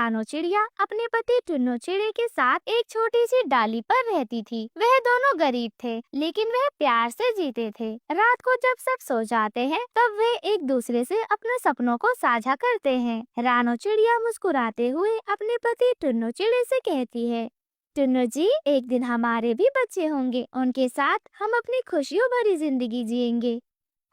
रानो चिड़िया अपने पति टुन्नो चिड़े के साथ एक छोटी सी डाली पर रहती थी। वह दोनों गरीब थे, लेकिन वह प्यार से जीते थे। रात को जब सब सो जाते हैं, तब वे एक दूसरे से अपने सपनों को साझा करते हैं। रानो चिड़िया मुस्कुराते हुए अपने पति टुन्नो चिड़े से कहती है, टुन्नो जी, एक दिन हमारे भी बच्चे होंगे। उनके साथ हम अपनी खुशियों भरी जिंदगी जिएंगे।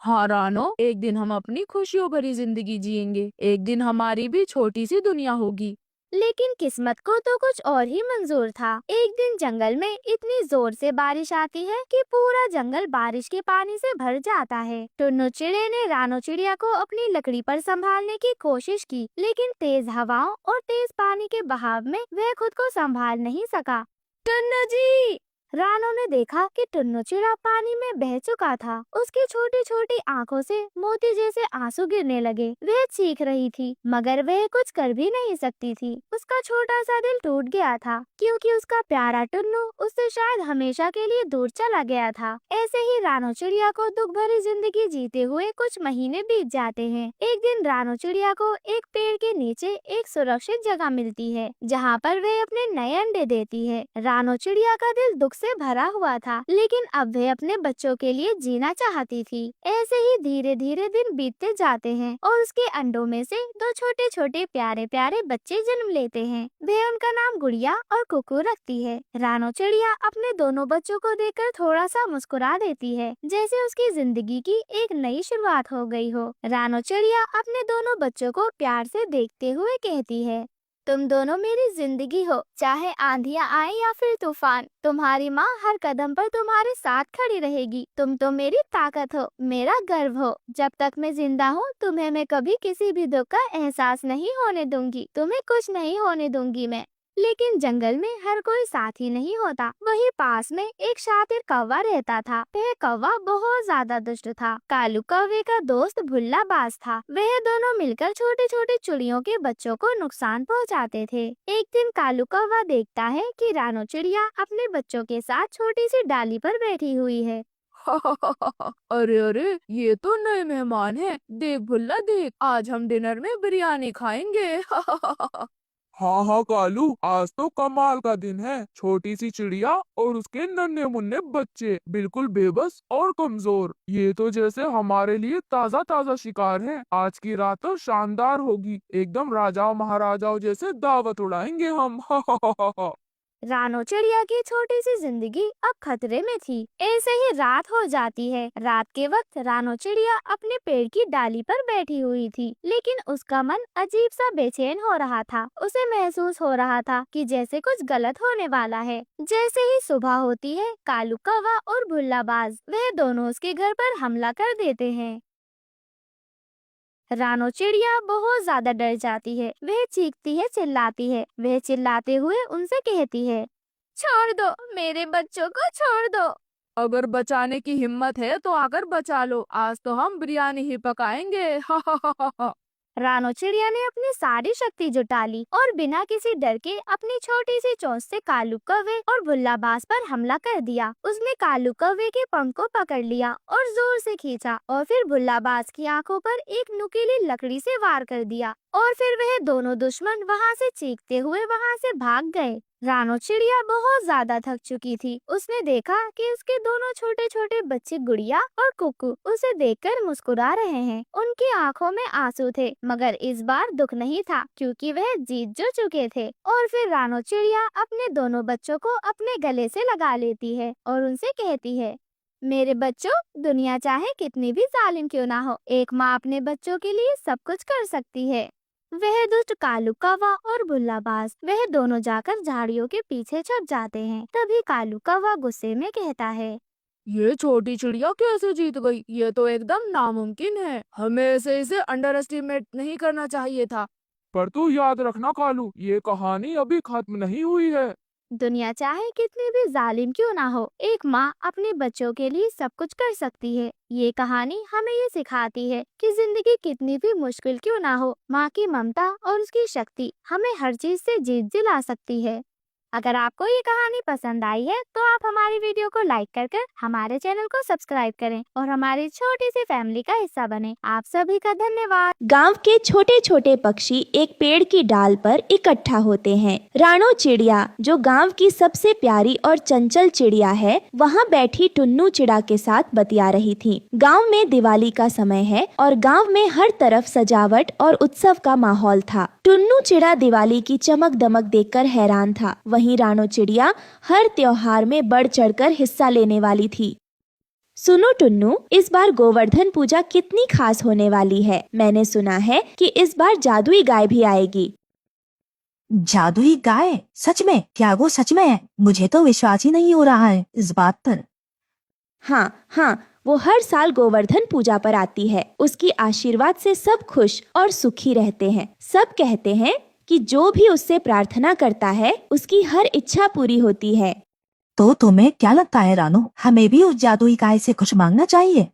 हाँ रानो, एक दिन हम अपनी खुशियों भरी जिंदगी जिएंगे। एक दिन हमारी भी छोटी सी दुनिया होगी। लेकिन किस्मत को तो कुछ और ही मंजूर था। एक दिन जंगल में इतनी जोर से बारिश आती है कि पूरा जंगल बारिश के पानी से भर जाता है। टुन्नो चिड़े ने रानो चिड़िया को अपनी लकड़ी पर संभालने की कोशिश की, लेकिन तेज हवाओं और तेज पानी के बहाव में वह खुद को संभाल नहीं सका। टुन्नो जी! रानो ने देखा कि टुन्नो चिड़ा पानी में बह चुका था। उसकी छोटी छोटी आंखों से मोती जैसे आंसू गिरने लगे। वह चीख रही थी, मगर वह कुछ कर भी नहीं सकती थी। उसका छोटा सा दिल टूट गया था, क्योंकि उसका प्यारा टुन्नो उससे शायद हमेशा के लिए दूर चला गया था। ऐसे ही रानो चिड़िया को दुख भरी जिंदगी जीते हुए कुछ महीने बीत जाते हैं। एक दिन रानो चिड़िया को एक पेड़ के नीचे एक सुरक्षित जगह मिलती है, जहाँ पर वह अपने नए अंडे देती है। रानो चिड़िया का दिल दुख से भरा हुआ था, लेकिन अब वह अपने बच्चों के लिए जीना चाहती थी। ऐसे ही धीरे धीरे दिन बीतते जाते हैं और उसके अंडों में से दो छोटे छोटे प्यारे प्यारे बच्चे जन्म लेते हैं। वह उनका नाम गुड़िया और कुकू रखती है। रानो चिड़िया अपने दोनों बच्चों को देखकर थोड़ा सा मुस्कुरा देती है, जैसे उसकी जिंदगी की एक नई शुरुआत हो गई हो। रानो चिड़िया अपने दोनों बच्चों को प्यार से देखते हुए कहती है, तुम दोनों मेरी जिंदगी हो, चाहे आंधियां आए या फिर तूफान। तुम्हारी माँ हर कदम पर तुम्हारे साथ खड़ी रहेगी। तुम तो मेरी ताकत हो, मेरा गर्व हो। जब तक मैं जिंदा हूँ, तुम्हें मैं कभी किसी भी दुख का एहसास नहीं होने दूंगी। तुम्हें कुछ नहीं होने दूंगी मैं। लेकिन जंगल में हर कोई साथी नहीं होता। वहीं पास में एक शातिर कौवा रहता था। वह कौवा बहुत ज्यादा दुष्ट था। कालू कौवे का दोस्त भुल्ला बाज था। वह दोनों मिलकर छोटे छोटे चिड़ियों के बच्चों को नुकसान पहुंचाते थे। एक दिन कालू कौवा देखता है कि रानो चिड़िया अपने बच्चों के साथ छोटी सी डाली पर बैठी हुई है। अरे अरे, ये तो नए मेहमान हैं। देख भुल्ला देख, आज हम डिनर में बिरयानी खाएंगे। हाँ हाँ कालू, आज तो कमाल का दिन है। छोटी सी चिड़िया और उसके नन्हे मुन्ने बच्चे, बिल्कुल बेबस और कमजोर। ये तो जैसे हमारे लिए ताजा ताजा शिकार है। आज की रात तो शानदार होगी। एकदम राजाओं महाराजाओं जैसे दावत उड़ाएंगे हम। रानो चिड़िया की छोटी सी जिंदगी अब खतरे में थी। ऐसे ही रात हो जाती है। रात के वक्त रानो चिड़िया अपने पेड़ की डाली पर बैठी हुई थी, लेकिन उसका मन अजीब सा बेचैन हो रहा था। उसे महसूस हो रहा था कि जैसे कुछ गलत होने वाला है। जैसे ही सुबह होती है, कालू कौवा और भुल्ला बाज वह दोनों उसके घर पर हमला कर देते हैं। रानो चिड़िया बहुत ज्यादा डर जाती है। वह चीखती है, चिल्लाती है। वह चिल्लाते हुए उनसे कहती है, छोड़ दो, मेरे बच्चों को छोड़ दो। अगर बचाने की हिम्मत है तो आकर बचा लो। आज तो हम बिरयानी ही पकाएंगे। हा। रानो चिड़िया ने अपनी सारी शक्ति जुटा ली और बिना किसी डर के अपनी छोटी सी चोंच से कालू कौवे और भुल्ला बाज पर हमला कर दिया। उसने कालू कौवे के पंख को पकड़ लिया और जोर से खींचा, और फिर भुल्ला बाज की आंखों पर एक नुकीली लकड़ी से वार कर दिया, और फिर वह दोनों दुश्मन वहां से चीखते हुए वहां से भाग गए। रानो चिड़िया बहुत ज्यादा थक चुकी थी। उसने देखा कि उसके दोनों छोटे छोटे बच्चे गुड़िया और कुकू उसे देखकर मुस्कुरा रहे हैं। उनकी आंखों में आंसू थे, मगर इस बार दुख नहीं था, क्योंकि वह जीत जो चुके थे। और फिर रानो चिड़िया अपने दोनों बच्चों को अपने गले से लगा लेती है और उनसे कहती है, मेरे बच्चों, दुनिया चाहे कितनी भी जालिम क्यों ना हो, एक माँ अपने बच्चों के लिए सब कुछ कर सकती है। वह दुष्ट कालू कौवा और भुल्ला बाज वह दोनों जाकर झाड़ियों के पीछे छुप जाते हैं। तभी कालू कौवा गुस्से में कहता है, ये छोटी चिड़िया कैसे जीत गई? ये तो एकदम नामुमकिन है। हमें ऐसे इसे अंडर एस्टिमेट नहीं करना चाहिए था। पर तू याद रखना कालू, ये कहानी अभी खत्म नहीं हुई है। दुनिया चाहे कितनी भी जालिम क्यों ना हो, एक माँ अपने बच्चों के लिए सब कुछ कर सकती है। ये कहानी हमें ये सिखाती है कि जिंदगी कितनी भी मुश्किल क्यों ना हो, माँ की ममता और उसकी शक्ति हमें हर चीज से जीत दिला सकती है। अगर आपको ये कहानी पसंद आई है तो आप हमारी वीडियो को लाइक कर हमारे चैनल को सब्सक्राइब करें और हमारी छोटी सी फैमिली का हिस्सा बने। आप सभी का धन्यवाद। गांव के छोटे छोटे पक्षी एक पेड़ की डाल पर इकट्ठा होते हैं। रानो चिड़िया, जो गांव की सबसे प्यारी और चंचल चिड़िया है, वहां बैठी टुन्नू चिड़ा के साथ बतिया रही थी। गांव में दिवाली का समय है और गांव में हर तरफ सजावट और उत्सव का माहौल था। टुन्नू चिड़ा दिवाली की चमक दमक देखकर हैरान था। वहीं रानो चिड़िया हर त्योहार में बढ़ चढ़कर हिस्सा लेने वाली थी। सुनो टुन्नू, इस बार गोवर्धन पूजा कितनी खास होने वाली है। मैंने सुना है कि इस बार जादुई गाय भी आएगी। जादुई गाय? सच में? क्या वो सच में है? मुझे तो विश्वास ही नहीं हो रहा है इस बात पर। हाँ, वो हर साल गोवर्धन पूजा पर आती है। उसकी आशीर्वाद से सब खुश और सुखी रहते हैं। सब कहते हैं कि जो भी उससे प्रार्थना करता है उसकी हर इच्छा पूरी होती है। तो तुम्हें क्या लगता है रानो, हमें भी उस जादुई गाय से कुछ मांगना चाहिए?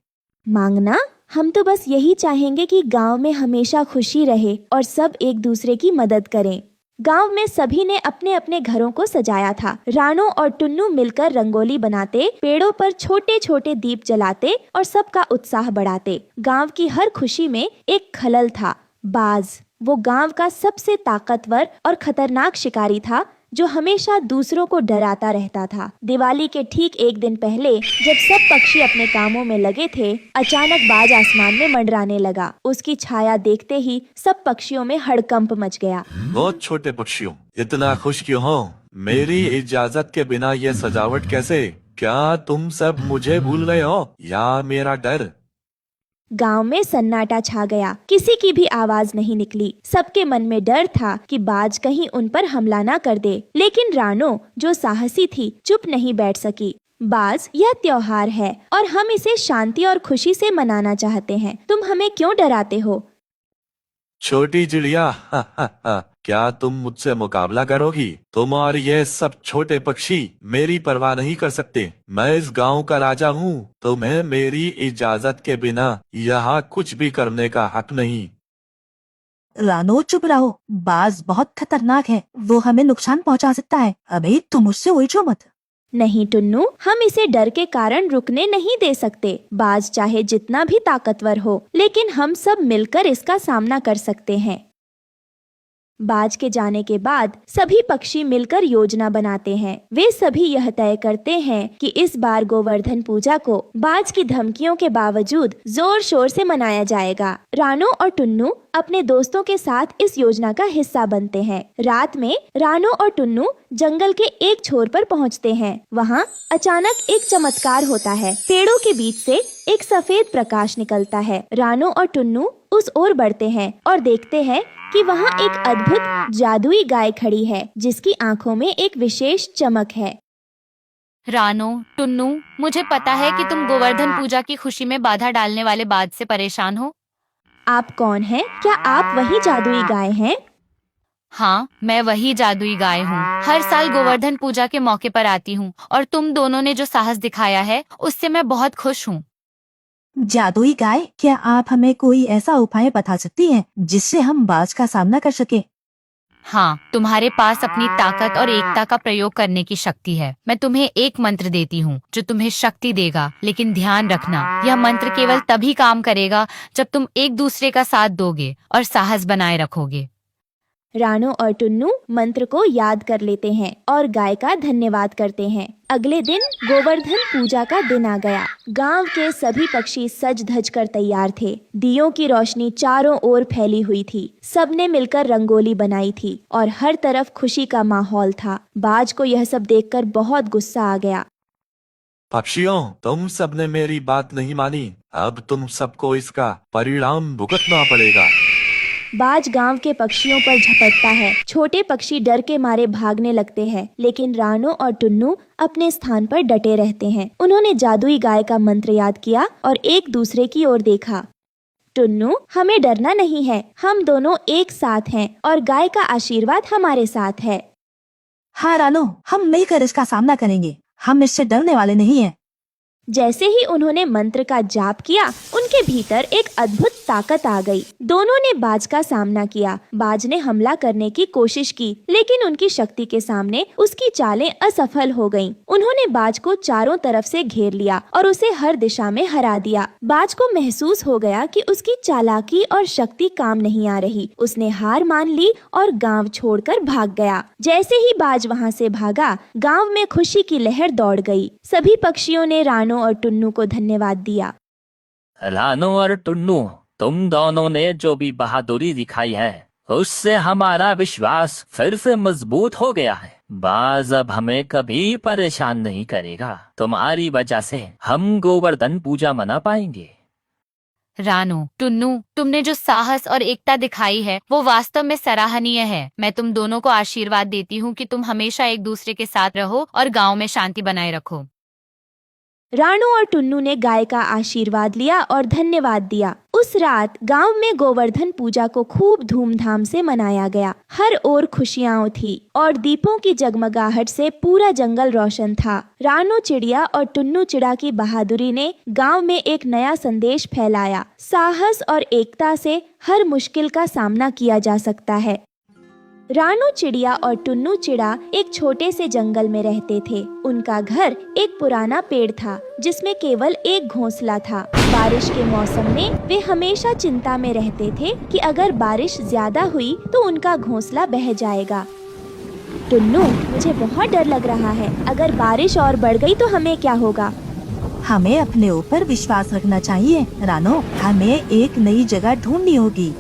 मांगना? हम तो बस यही चाहेंगे कि गांव में हमेशा खुशी रहे और सब एक दूसरे की मदद करें। गांव में सभी ने अपने अपने घरों को सजाया था। रानो और टुन्नू मिलकर रंगोली बनाते, पेड़ों पर छोटे छोटे दीप जलाते और सबका उत्साह बढ़ाते। गांव की हर खुशी में एक खलल था, बाज। वो गांव का सबसे ताकतवर और खतरनाक शिकारी था जो हमेशा दूसरों को डराता रहता था। दिवाली के ठीक एक दिन पहले जब सब पक्षी अपने कामों में लगे थे, अचानक बाज आसमान में मंडराने लगा। उसकी छाया देखते ही सब पक्षियों में हड़कंप मच गया। बहुत छोटे पक्षियों, इतना खुश क्यों हो? मेरी इजाजत के बिना ये सजावट कैसे? क्या तुम सब मुझे भूल गए हो या मेरा डर? गांव में सन्नाटा छा गया। किसी की भी आवाज नहीं निकली। सबके मन में डर था कि बाज कहीं उन पर हमला ना कर दे। लेकिन रानो, जो साहसी थी, चुप नहीं बैठ सकी। बाज, यह त्योहार है और हम इसे शांति और खुशी से मनाना चाहते हैं। तुम हमें क्यों डराते हो? छोटी चिड़िया, क्या तुम मुझसे मुकाबला करोगी? तुम और ये सब छोटे पक्षी मेरी परवाह नहीं कर सकते। मैं इस गांव का राजा हूँ। तुम्हें मेरी इजाजत के बिना यहाँ कुछ भी करने का हक नहीं। रानो चुप रहो, बाज बहुत खतरनाक है, वो हमें नुकसान पहुंचा सकता है। अभी तुम उससे उलझो मत। नहीं टुन्नू, हम इसे डर के कारण रुकने नहीं दे सकते। बाज चाहे जितना भी ताकतवर हो, लेकिन हम सब मिलकर इसका सामना कर सकते हैं। बाज के जाने के बाद सभी पक्षी मिलकर योजना बनाते हैं। वे सभी यह तय करते हैं कि इस बार गोवर्धन पूजा को बाज की धमकियों के बावजूद जोर शोर से मनाया जाएगा। रानो और टुन्नू अपने दोस्तों के साथ इस योजना का हिस्सा बनते हैं। रात में रानो और टुन्नू जंगल के एक छोर पर पहुंचते हैं। वहां अचानक एक चमत्कार होता है। पेड़ों के बीच से एक सफेद प्रकाश निकलता है। रानो और टुन्नू उस ओर बढ़ते हैं और देखते हैं कि वहां एक अद्भुत जादुई गाय खड़ी है जिसकी आंखों में एक विशेष चमक है। रानो, टुन्नू, मुझे पता है कि तुम गोवर्धन पूजा की खुशी में बाधा डालने वाले बाज से परेशान हो। आप कौन हैं? क्या आप वही जादुई गाय हैं? हाँ, मैं वही जादुई गाय हूँ। हर साल गोवर्धन पूजा के मौके पर आती हूँ और तुम दोनों ने जो साहस दिखाया है उससे मैं बहुत खुश हूँ। जादुई गाय, क्या आप हमें कोई ऐसा उपाय बता सकती हैं जिससे हम बाज का सामना कर सके? हाँ, तुम्हारे पास अपनी ताकत और एकता का प्रयोग करने की शक्ति है। मैं तुम्हें एक मंत्र देती हूँ जो तुम्हें शक्ति देगा, लेकिन ध्यान रखना, यह मंत्र केवल तभी काम करेगा जब तुम एक दूसरे का साथ दोगे और साहस बनाए रखोगे। रानो और टुन्नू मंत्र को याद कर लेते हैं और गाय का धन्यवाद करते हैं। अगले दिन गोवर्धन पूजा का दिन आ गया। गांव के सभी पक्षी सज धज कर तैयार थे। दियों की रोशनी चारों ओर फैली हुई थी। सबने मिलकर रंगोली बनाई थी और हर तरफ खुशी का माहौल था। बाज को यह सब देखकर बहुत गुस्सा आ गया। पक्षियों, तुम सबने मेरी बात नहीं मानी। अब तुम सबको इसका परिणाम भुगतना पड़ेगा। बाज गांव के पक्षियों पर झपटता है। छोटे पक्षी डर के मारे भागने लगते हैं, लेकिन रानो और टुन्नू अपने स्थान पर डटे रहते हैं। उन्होंने जादुई गाय का मंत्र याद किया और एक दूसरे की ओर देखा। टुन्नू, हमें डरना नहीं है, हम दोनों एक साथ हैं और गाय का आशीर्वाद हमारे साथ है। हाँ रानो, हम मिलकर इसका सामना करेंगे, हम इससे डरने वाले नहीं हैं। जैसे ही उन्होंने मंत्र का जाप किया, उनके भीतर एक अद्भुत ताकत आ गई। दोनों ने बाज का सामना किया। बाज ने हमला करने की कोशिश की, लेकिन उनकी शक्ति के सामने उसकी चालें असफल हो गईं। उन्होंने बाज को चारों तरफ से घेर लिया और उसे हर दिशा में हरा दिया। बाज को महसूस हो गया कि उसकी चालाकी और शक्ति काम नहीं आ रही। उसने हार मान ली और गांव छोड़कर भाग गया। जैसे ही बाज वहां से भागा, गांव में खुशी की लहर दौड़ गई। सभी पक्षियों ने रानो और टुन्नू को धन्यवाद दिया। रानो और टुन्नू, तुम दोनों ने जो भी बहादुरी दिखाई है, उससे हमारा विश्वास फिर से मजबूत हो गया है। बाज अब हमें कभी परेशान नहीं करेगा। तुम्हारी वजह से हम गोवर्धन पूजा मना पाएंगे। रानो, टुन्नू, तुमने जो साहस और एकता दिखाई है वो वास्तव में सराहनीय है। मैं तुम दोनों को आशीर्वाद देती हूँ कि तुम हमेशा एक दूसरे के साथ रहो और गांव में शांति बनाए रखो। रानो और टुन्नू ने गाय का आशीर्वाद लिया और धन्यवाद दिया। उस रात गांव में गोवर्धन पूजा को खूब धूमधाम से मनाया गया। हर ओर खुशियां थी और दीपों की जगमगाहट से पूरा जंगल रोशन था। रानो चिड़िया और टुन्नू चिड़ा की बहादुरी ने गांव में एक नया संदेश फैलाया। साहस और एकता से हर मुश्किल का सामना किया जा सकता है। रानो चिड़िया और टुन्नू चिड़ा एक छोटे से जंगल में रहते थे। उनका घर एक पुराना पेड़ था जिसमें केवल एक घोंसला था। बारिश के मौसम में वे हमेशा चिंता में रहते थे कि अगर बारिश ज्यादा हुई तो उनका घोंसला बह जाएगा। टुन्नू, मुझे बहुत डर लग रहा है। अगर बारिश और बढ़ गई तो हमें क्या होगा? हमें अपने ऊपर विश्वास रखना चाहिए रानो। हमें एक नई जगह ढूंढनी होगी।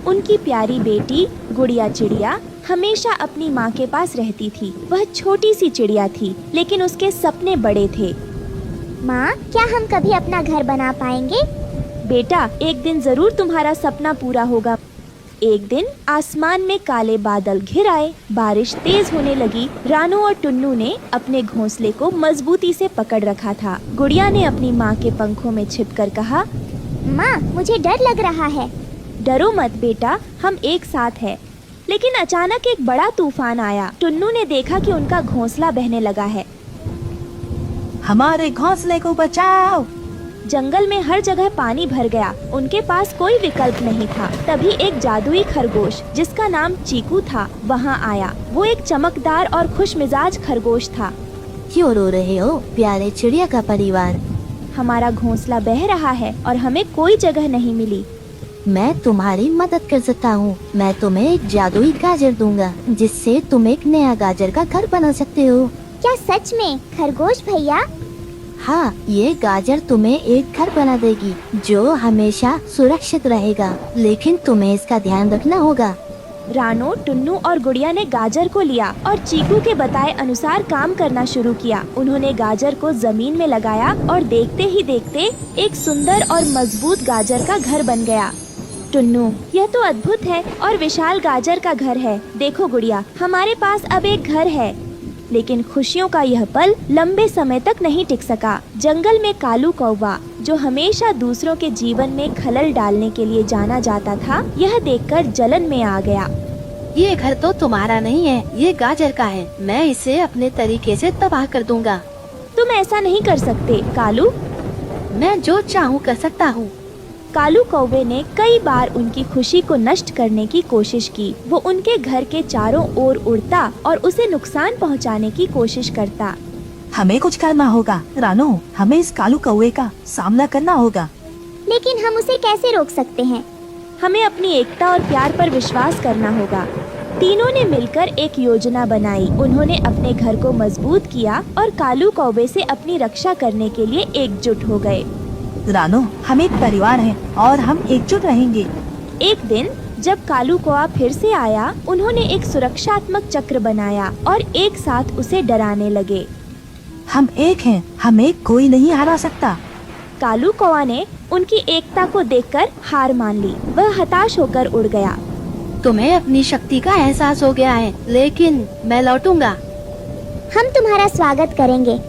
उनकी प्यारी बेटी गुड़िया चिड़िया हमेशा अपनी माँ के पास रहती थी। वह छोटी सी चिड़िया थी, लेकिन उसके सपने बड़े थे। माँ, क्या हम कभी अपना घर बना पाएंगे? बेटा, एक दिन जरूर तुम्हारा सपना पूरा होगा। एक दिन आसमान में काले बादल घिर आए। बारिश तेज होने लगी। रानो और टुन्नू ने अपने घोंसले को मजबूती से पकड़ रखा था। गुड़िया ने अपनी माँ के पंखों में छिपकर कहा, माँ, मुझे डर लग रहा है। डरो मत बेटा, हम एक साथ हैं। लेकिन अचानक एक बड़ा तूफान आया। टुन्नू ने देखा कि उनका घोंसला बहने लगा है। हमारे घोंसले को बचाओ। जंगल में हर जगह पानी भर गया। उनके पास कोई विकल्प नहीं था। तभी एक जादुई खरगोश जिसका नाम चीकू था वहाँ आया। वो एक चमकदार और खुश मिजाज खरगोश था। क्यों रो रहे हो प्यारे चिड़िया का परिवार? हमारा घोंसला बह रहा है और हमें कोई जगह नहीं मिली। मैं तुम्हारी मदद कर सकता हूँ। मैं तुम्हें एक जादुई गाजर दूंगा जिससे तुम एक नया गाजर का घर बना सकते हो। क्या सच में खरगोश भैया? हाँ, ये गाजर तुम्हें एक घर बना देगी जो हमेशा सुरक्षित रहेगा, लेकिन तुम्हें इसका ध्यान रखना होगा। रानो, टुन्नू और गुड़िया ने गाजर को लिया और चीकू के बताए अनुसार काम करना शुरू किया। उन्होंने गाजर को जमीन में लगाया और देखते ही देखते एक सुंदर और मजबूत गाजर का घर बन गया। टुन्नू, यह तो अद्भुत है और विशाल गाजर का घर है। देखो गुड़िया, हमारे पास अब एक घर है। लेकिन खुशियों का यह पल लंबे समय तक नहीं टिक सका। जंगल में कालू कौवा, जो हमेशा दूसरों के जीवन में खलल डालने के लिए जाना जाता था, यह देखकर जलन में आ गया। ये घर तो तुम्हारा नहीं है, ये गाजर का है। मैं इसे अपने तरीके से तबाह कर दूंगा। तुम ऐसा नहीं कर सकते कालू। मैं जो चाहूँ कर सकता हूँ। कालू कौवे ने कई बार उनकी खुशी को नष्ट करने की कोशिश की। वो उनके घर के चारों ओर उड़ता और उसे नुकसान पहुंचाने की कोशिश करता। हमें कुछ करना होगा रानो। हमें इस कालू कौवे का सामना करना होगा। लेकिन हम उसे कैसे रोक सकते हैं? हमें अपनी एकता और प्यार पर विश्वास करना होगा। तीनों ने मिलकर एक योजना बनाई। उन्होंने अपने घर को मजबूत किया और कालू कौवे से अपनी रक्षा करने के लिए एकजुट हो गए। रानो, हम एक परिवार हैं और हम एकजुट रहेंगे। एक दिन जब कालू कौवा फिर से आया, उन्होंने एक सुरक्षात्मक चक्र बनाया और एक साथ उसे डराने लगे। हम एक हैं, हमें कोई नहीं हरा सकता। कालू कौवा ने उनकी एकता को देखकर हार मान ली। वह हताश होकर उड़ गया। तुम्हें अपनी शक्ति का एहसास हो गया है, लेकिन मैं लौटूंगा। हम तुम्हारा स्वागत करेंगे।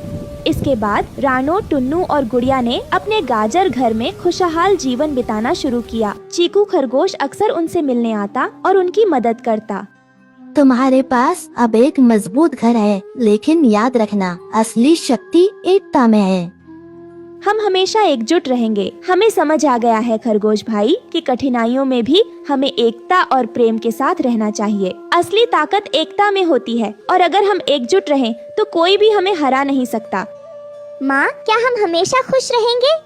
इसके बाद रानो, टुन्नू और गुड़िया ने अपने गाजर घर में खुशहाल जीवन बिताना शुरू किया। चीकू खरगोश अक्सर उनसे मिलने आता और उनकी मदद करता। तुम्हारे पास अब एक मजबूत घर है, लेकिन याद रखना, असली शक्ति एकता में है। हम हमेशा एकजुट रहेंगे। हमें समझ आ गया है खरगोश भाई कि कठिनाइयों में भी हमें एकता और प्रेम के साथ रहना चाहिए। असली ताकत एकता में होती है और अगर हम एकजुट रहें तो कोई भी हमें हरा नहीं सकता। माँ, क्या हम हमेशा खुश रहेंगे?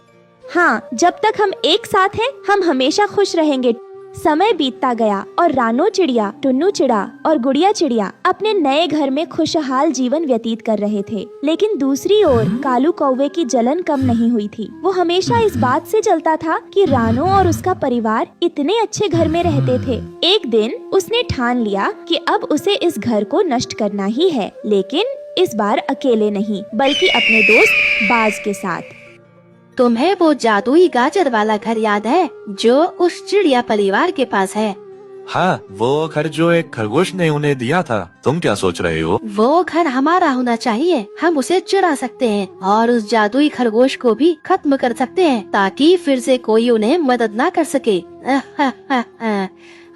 हाँ, जब तक हम एक साथ हैं हम हमेशा खुश रहेंगे। समय बीतता गया और रानो चिड़िया, टुन्नू चिड़ा और गुड़िया चिड़िया अपने नए घर में खुशहाल जीवन व्यतीत कर रहे थे। लेकिन दूसरी ओर कालू कौवे की जलन कम नहीं हुई थी। वो हमेशा इस बात से जलता था कि रानो और उसका परिवार इतने अच्छे घर में रहते थे। एक दिन उसने ठान लिया कि अब उसे इस घर को नष्ट करना ही है, लेकिन इस बार अकेले नहीं बल्कि अपने दोस्त बाज के साथ। तुम्हें वो जादुई गाजर वाला घर याद है जो उस चिड़िया परिवार के पास है? हाँ, वो घर जो एक खरगोश ने उन्हें दिया था। तुम क्या सोच रहे हो? वो घर हमारा होना चाहिए। हम उसे चुरा सकते हैं और उस जादुई खरगोश को भी खत्म कर सकते हैं ताकि फिर से कोई उन्हें मदद ना कर सके।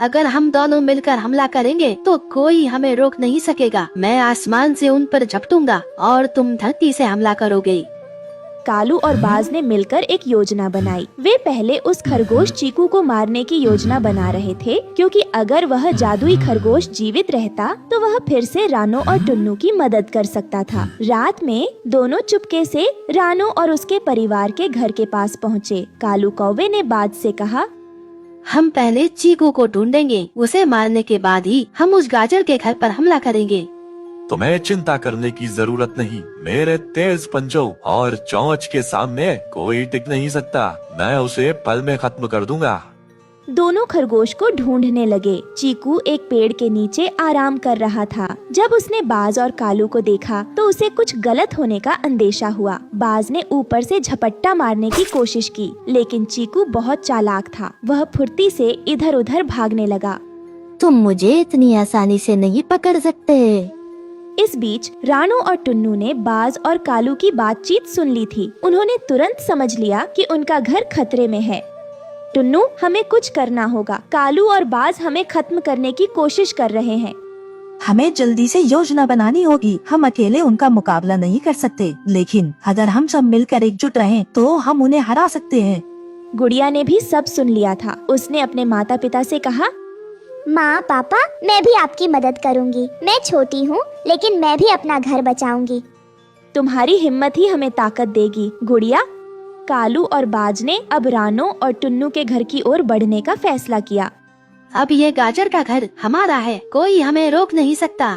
अगर हम दोनों मिलकर हमला करेंगे तो कोई हमें रोक नहीं सकेगा। मैं आसमान से उन पर झपटूंगा और तुम धरती से हमला करोगे। कालू और बाज ने मिलकर एक योजना बनाई। वे पहले उस खरगोश चीकू को मारने की योजना बना रहे थे, क्योंकि अगर वह जादुई खरगोश जीवित रहता तो वह फिर से रानो और टुन्नू की मदद कर सकता था। रात में दोनों चुपके से रानो और उसके परिवार के घर के पास पहुँचे। कालू कौवे ने बाज से कहा, हम पहले चीकू को ढूंढेंगे, उसे मारने के बाद ही हम उस गाजर के घर पर हमला करेंगे। तुम्हें चिंता करने की जरूरत नहीं। मेरे तेज पंजों और चोंच के सामने कोई टिक नहीं सकता। मैं उसे पल में खत्म कर दूंगा। दोनों खरगोश को ढूंढने लगे। चीकू एक पेड़ के नीचे आराम कर रहा था। जब उसने बाज और कालू को देखा तो उसे कुछ गलत होने का अंदेशा हुआ। बाज ने ऊपर से झपट्टा मारने की कोशिश की, लेकिन चीकू बहुत चालाक था। वह फुर्ती से इधर उधर भागने लगा। तुम मुझे इतनी आसानी से नहीं पकड़ सकते। इस बीच रानो और टुन्नू ने बाज और कालू की बातचीत सुन ली थी। उन्होंने तुरंत समझ लिया कि उनका घर खतरे में है। टुन्नू, हमें कुछ करना होगा। कालू और बाज हमें खत्म करने की कोशिश कर रहे हैं। हमें जल्दी से योजना बनानी होगी। हम अकेले उनका मुकाबला नहीं कर सकते, लेकिन अगर हम सब मिलकर एकजुट रहें तो हम उन्हें हरा सकते हैं। गुड़िया ने भी सब सुन लिया था। उसने अपने माता पिता से कहा, माँ पापा, मैं भी आपकी मदद करूँगी। मैं छोटी हूँ लेकिन मैं भी अपना घर बचाऊंगी। तुम्हारी हिम्मत ही हमें ताकत देगी गुड़िया। कालू और बाज ने अब रानो और टुन्नू के घर की ओर बढ़ने का फैसला किया। अब ये गाजर का घर हमारा है, कोई हमें रोक नहीं सकता।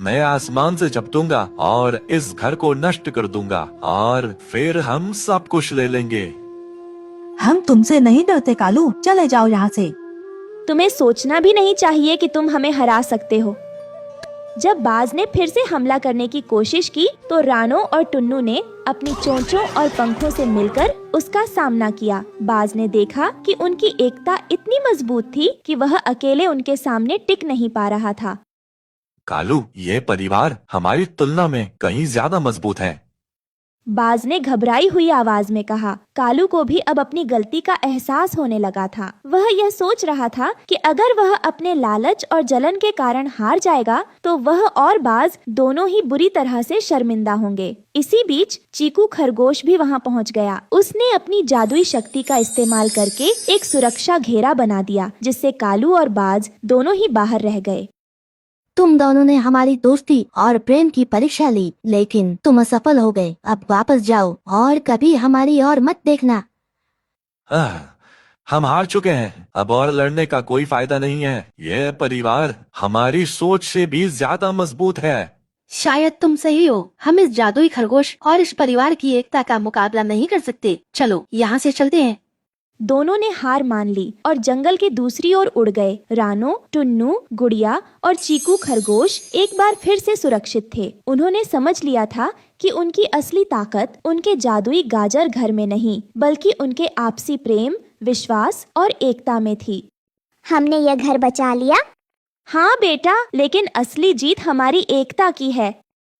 मैं आसमान से झपटूंगा और इस घर को नष्ट कर दूंगा और फिर हम सब कुछ ले लेंगे। हम तुमसे नहीं डरते कालू, चले जाओ यहाँ से। तुम्हें सोचना भी नहीं चाहिए कि तुम हमें हरा सकते हो। जब बाज ने फिर से हमला करने की कोशिश की तो रानो और टुन्नू ने अपनी चोंचों और पंखों से मिलकर उसका सामना किया। बाज ने देखा कि उनकी एकता इतनी मजबूत थी कि वह अकेले उनके सामने टिक नहीं पा रहा था। कालू, ये परिवार हमारी तुलना में कहीं ज्यादा मजबूत है। बाज ने घबराई हुई आवाज में कहा। कालू को भी अब अपनी गलती का एहसास होने लगा था। वह यह सोच रहा था कि अगर वह अपने लालच और जलन के कारण हार जाएगा तो वह और बाज दोनों ही बुरी तरह से शर्मिंदा होंगे। इसी बीच चीकू खरगोश भी वहां पहुंच गया। उसने अपनी जादुई शक्ति का इस्तेमाल करके एक सुरक्षा घेरा बना दिया, जिससे कालू और बाज दोनों ही बाहर रह गए। तुम दोनों ने हमारी दोस्ती और प्रेम की परीक्षा ली, लेकिन तुम असफल हो गए। अब वापस जाओ और कभी हमारी ओर मत देखना। हम हार चुके हैं। अब और लड़ने का कोई फायदा नहीं है। यह परिवार हमारी सोच से भी ज्यादा मजबूत है। शायद तुम सही हो। हम इस जादुई खरगोश और इस परिवार की एकता का मुकाबला नहीं कर सकते। चलो यहाँ से चलते हैं। दोनों ने हार मान ली और जंगल के दूसरी ओर उड़ गए। रानो, टुन्नू, गुड़िया और चीकू खरगोश एक बार फिर से सुरक्षित थे। उन्होंने समझ लिया था कि उनकी असली ताकत उनके जादुई गाजर घर में नहीं, बल्कि उनके आपसी प्रेम, विश्वास और एकता में थी। हमने यह घर बचा लिया। हाँ बेटा, लेकिन असली जीत हमारी एकता की है।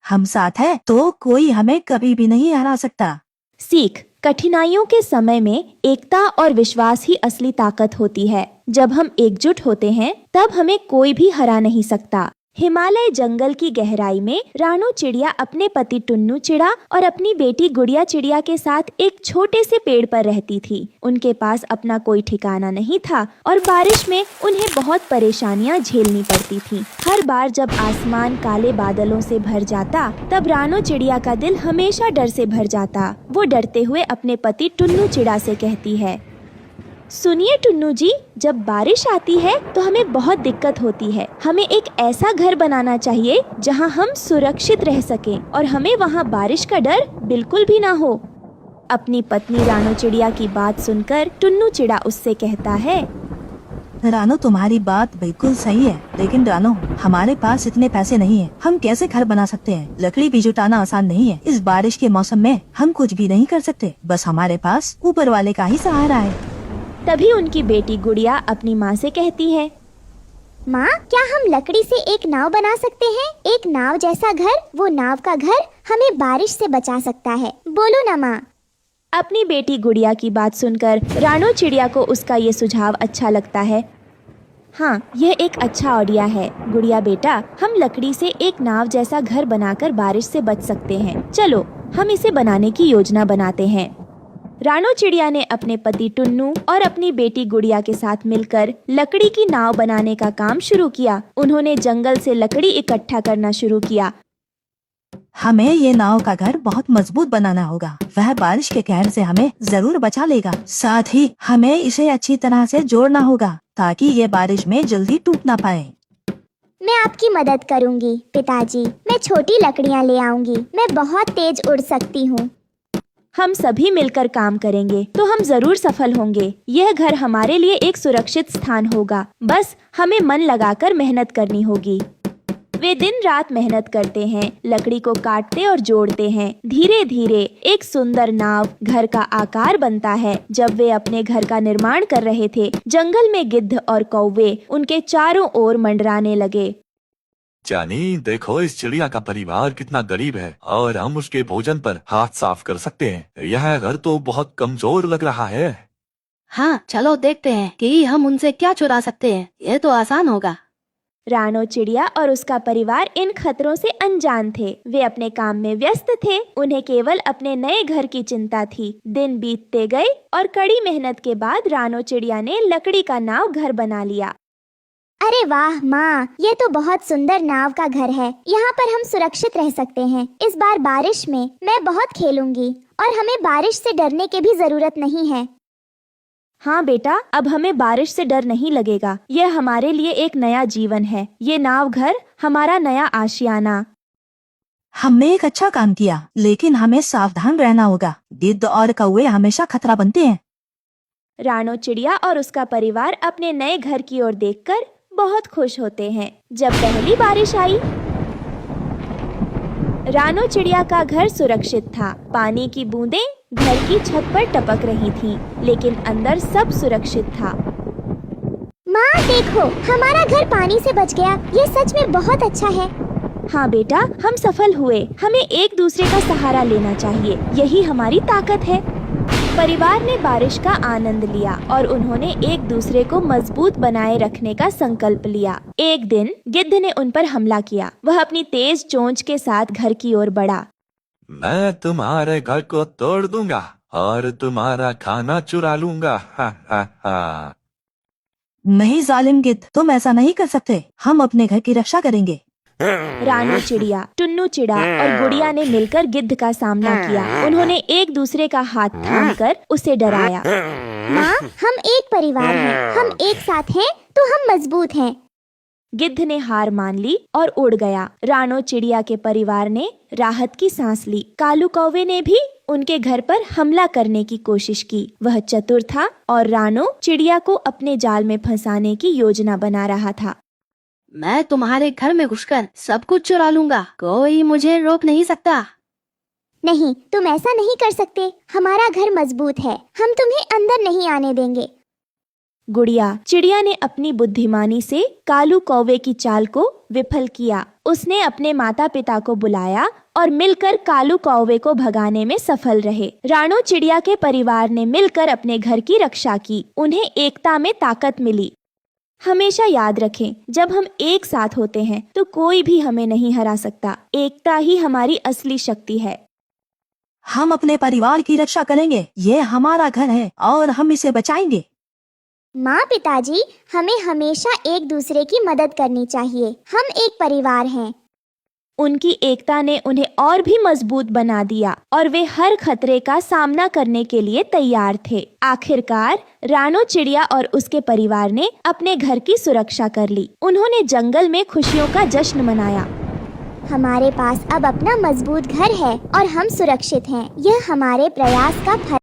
हम साथ हैं तो कोई हमें कभी भी नहीं हरा सकता। सीख: कठिनाइयों के समय में एकता और विश्वास ही असली ताकत होती है। जब हम एकजुट होते हैं तब हमें कोई भी हरा नहीं सकता। हिमालय जंगल की गहराई में रानू चिड़िया अपने पति टुन्नू चिड़ा और अपनी बेटी गुड़िया चिड़िया के साथ एक छोटे से पेड़ पर रहती थी। उनके पास अपना कोई ठिकाना नहीं था और बारिश में उन्हें बहुत परेशानियां झेलनी पड़ती थीं। हर बार जब आसमान काले बादलों से भर जाता तब रानू चिड़िया का दिल हमेशा डर से भर जाता। वो डरते हुए अपने पति टुन्नू चिड़ा से कहती है, सुनिए टुन्नू जी, जब बारिश आती है तो हमें बहुत दिक्कत होती है। हमें एक ऐसा घर बनाना चाहिए जहां हम सुरक्षित रह सकें और हमें वहां बारिश का डर बिल्कुल भी ना हो। अपनी पत्नी रानू चिड़िया की बात सुनकर टुन्नू चिड़ा उससे कहता है, रानू तुम्हारी बात बिल्कुल सही है, लेकिन रानू हमारे पास इतने पैसे नहीं है। हम कैसे घर बना सकते हैं? लकड़ी भी जुटाना आसान नहीं है। इस बारिश के मौसम में हम कुछ भी नहीं कर सकते। बस हमारे पास ऊपर वाले का ही सहारा है। तभी उनकी बेटी गुड़िया अपनी माँ से कहती है, माँ, क्या हम लकड़ी से एक नाव बना सकते हैं? एक नाव जैसा घर, वो नाव का घर हमें बारिश से बचा सकता है। बोलो ना माँ। अपनी बेटी गुड़िया की बात सुनकर रानू चिड़िया को उसका ये सुझाव अच्छा लगता है। हाँ, यह एक अच्छा आइडिया है गुड़िया बेटा, हम लकड़ी से एक नाव जैसा घर बनाकर बारिश से बच सकते हैं। चलो हम इसे बनाने की योजना बनाते हैं। रानू चिड़िया ने अपने पति टुन्नू और अपनी बेटी गुड़िया के साथ मिलकर लकड़ी की नाव बनाने का काम शुरू किया। उन्होंने जंगल से लकड़ी इकट्ठा करना शुरू किया। हमें ये नाव का घर बहुत मजबूत बनाना होगा। वह बारिश के कहर से हमें जरूर बचा लेगा। साथ ही हमें इसे अच्छी तरह से जोड़ना होगा ताकि ये बारिश में जल्दी टूट ना पाए। मैं आपकी मदद करूँगी पिताजी। मैं छोटी लकड़ियाँ ले आऊँगी। मैं बहुत तेज उड़ सकती हूँ। हम सभी मिलकर काम करेंगे तो हम जरूर सफल होंगे। यह घर हमारे लिए एक सुरक्षित स्थान होगा। बस हमें मन लगाकर मेहनत करनी होगी। वे दिन रात मेहनत करते हैं, लकड़ी को काटते और जोड़ते हैं। धीरे धीरे एक सुंदर नाव घर का आकार बनता है। जब वे अपने घर का निर्माण कर रहे थे, जंगल में गिद्ध और कौवे उनके चारों ओर मंडराने लगे। जानी, देखो इस चिड़िया का परिवार कितना गरीब है और हम उसके भोजन पर हाथ साफ कर सकते हैं। यह घर तो बहुत कमजोर लग रहा है। हाँ, चलो देखते हैं कि हम उनसे क्या चुरा सकते हैं। ये तो आसान होगा। रानू चिड़िया और उसका परिवार इन खतरों से अनजान थे। वे अपने काम में व्यस्त थे। उन्हें केवल अपने नए घर की चिंता थी। दिन बीतते गए और कड़ी मेहनत के बाद रानू चिड़िया ने लकड़ी का नाव घर बना लिया। अरे वाह माँ, ये तो बहुत सुंदर नाव का घर है। यहाँ पर हम सुरक्षित रह सकते हैं। इस बार बारिश में मैं बहुत खेलूंगी और हमें बारिश से डरने की भी जरूरत नहीं है। हाँ बेटा, अब हमें बारिश से डर नहीं लगेगा। यह हमारे लिए एक नया जीवन है। ये नाव घर हमारा नया आशियाना। हमने एक अच्छा काम किया, लेकिन हमें सावधान रहना होगा। गिद्ध और कौवे हमेशा खतरा बनते हैं। रानू चिड़िया और उसका परिवार अपने नए घर की ओर देखकर बहुत खुश होते हैं। जब पहली बारिश आई, रानू चिड़िया का घर सुरक्षित था। पानी की बूंदें घर की छत पर टपक रही थीं, लेकिन अंदर सब सुरक्षित था। माँ देखो, हमारा घर पानी से बच गया। ये सच में बहुत अच्छा है। हाँ बेटा, हम सफल हुए। हमें एक दूसरे का सहारा लेना चाहिए। यही हमारी ताकत है। परिवार ने बारिश का आनंद लिया और उन्होंने एक दूसरे को मजबूत बनाए रखने का संकल्प लिया। एक दिन गिद्ध ने उन पर हमला किया। वह अपनी तेज चोंच के साथ घर की ओर बढ़ा। मैं तुम्हारे घर को तोड़ दूंगा और तुम्हारा खाना चुरा लूंगा। हा हा हा। नहीं जालिम गिद्ध, तुम ऐसा नहीं कर सकते। हम अपने घर की रक्षा करेंगे। रानू चिड़िया, टुन्नू चिड़ा और गुड़िया ने मिलकर गिद्ध का सामना किया। उन्होंने एक दूसरे का हाथ थामकर उसे डराया। माँ, हम एक परिवार हैं। हम एक साथ हैं तो हम मजबूत हैं। गिद्ध ने हार मान ली और उड़ गया। रानू चिड़िया के परिवार ने राहत की सांस ली। कालू कौवे ने भी उनके घर पर हमला करने की कोशिश की। वह चतुर था और रानू चिड़िया को अपने जाल में फंसाने की योजना बना रहा था। मैं तुम्हारे घर में घुसकर सब कुछ चुरा लूंगा। कोई मुझे रोक नहीं सकता। नहीं, तुम ऐसा नहीं कर सकते। हमारा घर मजबूत है। हम तुम्हें अंदर नहीं आने देंगे। गुड़िया चिड़िया ने अपनी बुद्धिमानी से कालू कौवे की चाल को विफल किया। उसने अपने माता पिता को बुलाया और मिलकर कालू कौवे को भगाने में सफल रहे। रानू चिड़िया के परिवार ने मिलकर अपने घर की रक्षा की। उन्हें एकता में ताकत मिली। हमेशा याद रखें, जब हम एक साथ होते हैं तो कोई भी हमें नहीं हरा सकता। एकता ही हमारी असली शक्ति है। हम अपने परिवार की रक्षा करेंगे। ये हमारा घर है और हम इसे बचाएंगे। माँ पिताजी, हमें हमेशा एक दूसरे की मदद करनी चाहिए। हम एक परिवार हैं। उनकी एकता ने उन्हें और भी मजबूत बना दिया और वे हर खतरे का सामना करने के लिए तैयार थे। आखिरकार रानो चिड़िया और उसके परिवार ने अपने घर की सुरक्षा कर ली। उन्होंने जंगल में खुशियों का जश्न मनाया। हमारे पास अब अपना मजबूत घर है और हम सुरक्षित हैं। यह हमारे प्रयास का फल